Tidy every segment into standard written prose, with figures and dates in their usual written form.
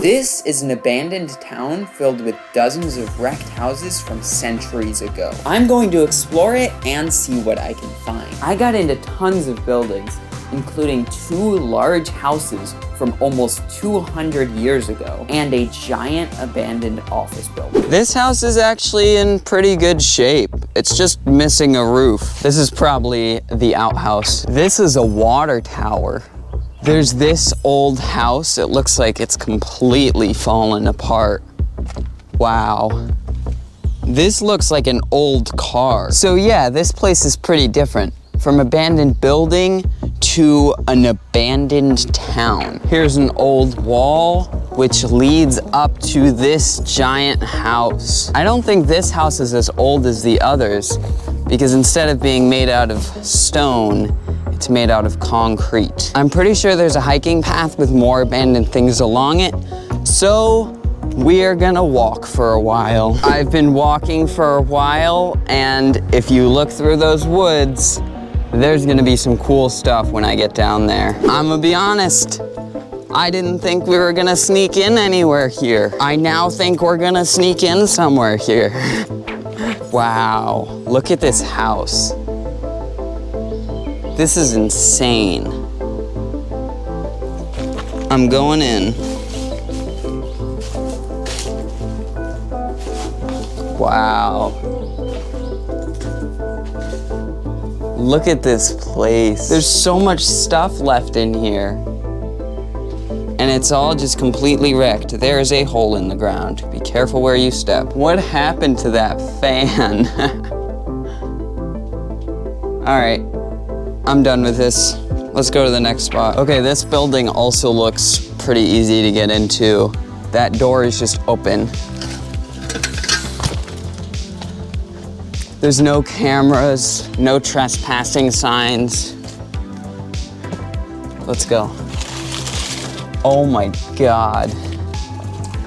This is an abandoned town filled with dozens of wrecked houses from centuries ago. I'm going to explore it and see what I can find. I got into tons of buildings, including 2 large houses from almost 200 years ago and a giant abandoned office building. This house is actually in pretty good shape. It's just missing a roof. This is probably the outhouse. This is a water tower. There's this old house. It looks like it's completely fallen apart. Wow. This looks like an old car. So yeah, this place is pretty different. From abandoned building to an abandoned town. Here's an old wall which leads up to this giant house. I don't think this house is as old as the others because instead of being made out of stone, it's made out of concrete. I'm pretty sure there's a hiking path with more abandoned things along it, so we are gonna walk for a while. I've been walking for a while, and if you look through those woods, there's gonna be some cool stuff when I get down there. I'm gonna be honest, I didn't think we were gonna sneak in anywhere here. I now think we're gonna sneak in somewhere here. Wow, look at this house. This is insane. I'm going in. Wow. Look at this place. There's so much stuff left in here. And it's all just completely wrecked. There's a hole in the ground. Be careful where you step. What happened to that fan? All right, I'm done with this. Let's go to the next spot. Okay, this building also looks pretty easy to get into. That door is just open. There's no cameras, no trespassing signs. Let's go. Oh my God.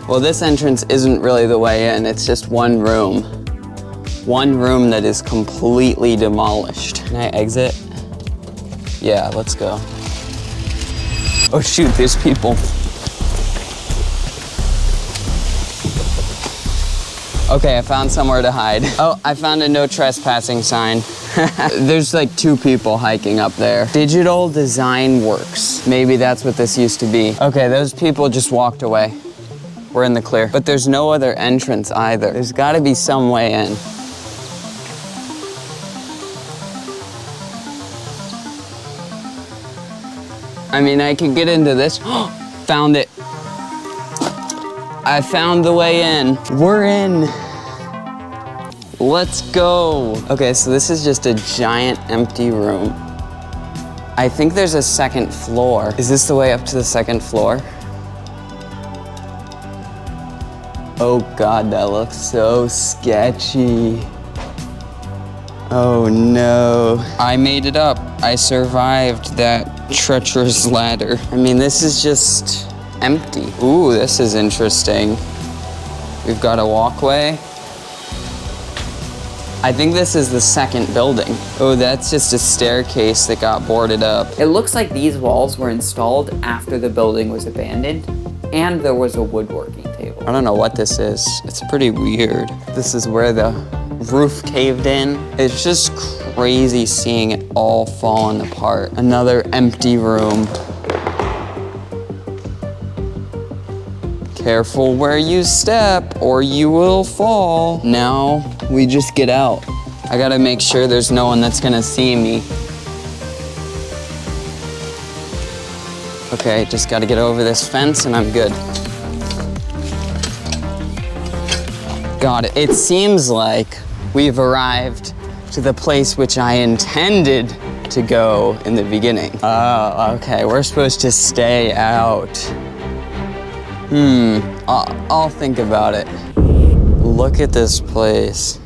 Well, this entrance isn't really the way in, it's just one room. One room that is completely demolished. Can I exit? Yeah, let's go. Oh shoot, there's people. Okay, I found somewhere to hide. Oh, I found a no trespassing sign. There's like 2 people hiking up there. Digital Design Works. Maybe that's what this used to be. Okay, those people just walked away. We're in the clear. But there's no other entrance either. There's gotta be some way in. I mean, I could get into this. Found it. I found the way in. We're in. Let's go. Okay, so this is just a giant empty room. I think there's a second floor. Is this the way up to the second floor? Oh God, that looks so sketchy. Oh no. I made it up. I survived that treacherous ladder. I mean, this is just empty. Ooh, this is interesting. We've got a walkway. I think this is the second building. Oh, that's just a staircase that got boarded up. It looks like these walls were installed after the building was abandoned, and there was a woodworking table. I don't know what this is. It's pretty weird. This is where the roof caved in. It's just crazy seeing it all falling apart. Another empty room. Careful where you step or you will fall. Now we just get out. I gotta make sure there's no one that's gonna see me. Okay, just gotta get over this fence and I'm good. Got it. It seems like we've arrived to the place which I intended to go in the beginning. Oh, okay, we're supposed to stay out. I'll think about it. Look at this place.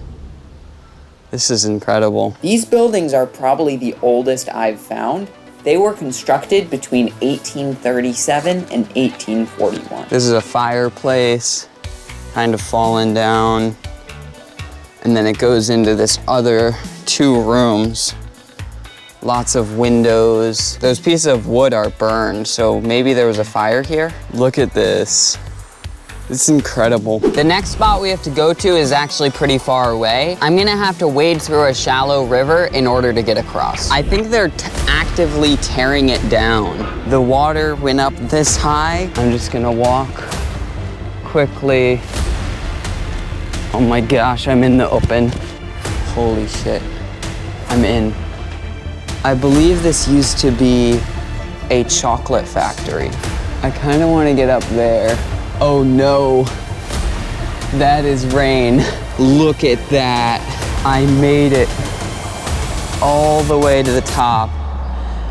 This is incredible. These buildings are probably the oldest I've found. They were constructed between 1837 and 1841. This is a fireplace, kind of fallen down. And then it goes into this other 2 rooms. Lots of windows. Those pieces of wood are burned, so maybe there was a fire here. Look at this. This is incredible. The next spot we have to go to is actually pretty far away. I'm gonna have to wade through a shallow river in order to get across. I think they're actively tearing it down. The water went up this high. I'm just gonna walk quickly. Oh my gosh, I'm in the open. Holy shit, I'm in. I believe this used to be a chocolate factory. I kind of want to get up there. Oh no, that is rain. Look at that. I made it all the way to the top.